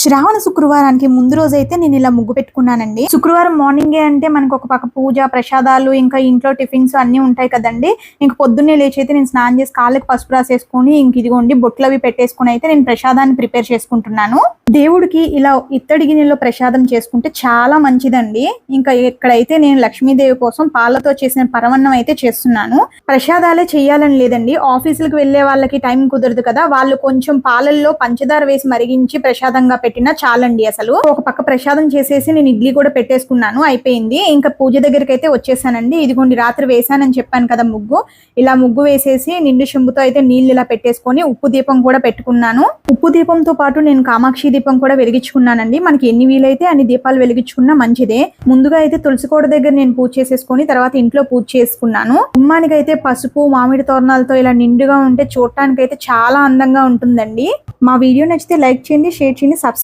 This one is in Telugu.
శ్రావణ శుక్రవారానికి ముందు రోజు అయితే నేను ఇలా ముగ్గు పెట్టుకున్నానండి. శుక్రవారం మార్నింగే అంటే మనకు ఒక పక్క పూజ, ప్రసాదాలు, ఇంకా ఇంట్లో టిఫిన్స్ అన్ని ఉంటాయి కదండి. ఇంక పొద్దున్నే లేచి అయితే నేను స్నానం చేసి కాళ్ళకి పసుపు రాసేసుకొని ఇంక ఇదిగోండి బొట్లు అవి పెట్టేసుకుని అయితే నేను ప్రసాదాన్ని ప్రిపేర్ చేసుకుంటున్నాను. దేవుడికి ఇలా ఇత్తడి గిన్నెలో ప్రసాదం చేసుకుంటే చాలా మంచిదండి. ఇంకా ఇక్కడైతే నేను లక్ష్మీదేవి కోసం పాలతో చేసిన పరమన్నం అయితే చేస్తున్నాను. ప్రసాదాలే చెయ్యాలని లేదండి, ఆఫీసులకు వెళ్లే వాళ్ళకి టైం కుదరదు కదా, వాళ్ళు కొంచెం పాలల్లో పంచదార వేసి మరిగించి ప్రసాదంగా పెట్టినా చాలండి. అసలు ఒక పక్క ప్రసాదం చేసేసి నేను ఇడ్లీ కూడా పెట్టేసుకున్నాను, అయిపోయింది. ఇంకా పూజ దగ్గరికి అయితే వచ్చేసానండి. ఇదిగోండి రాత్రి వేసానని చెప్పాను కదా ముగ్గు, ఇలా ముగ్గు వేసేసి నిండు చెంబుతో అయితే నీళ్ళు ఇలా పెట్టేసుకొని ఉప్పు దీపం కూడా పెట్టుకున్నాను. ఉప్పు దీపంతో పాటు నేను కామాక్షి దీపం కూడా వెలిగించుకున్నానండి. మనకి ఎన్ని వీలైతే అన్ని దీపాలు వెలిగించుకున్నా మంచిదే. ముందుగా అయితే తులసి కోట దగ్గర నేను పూజ చేసేసుకొని తర్వాత ఇంట్లో పూజ చేసుకున్నాను. గుమ్మానికి అయితే పసుపు, మామిడి తోరణాలతో ఇలా నిండుగా ఉంటే చూడటానికి అయితే చాలా అందంగా ఉంటుందండి. మా వీడియో నచ్చితే లైక్ చేయండి, షేర్ చేయండి, సబ్స్క్రైబ్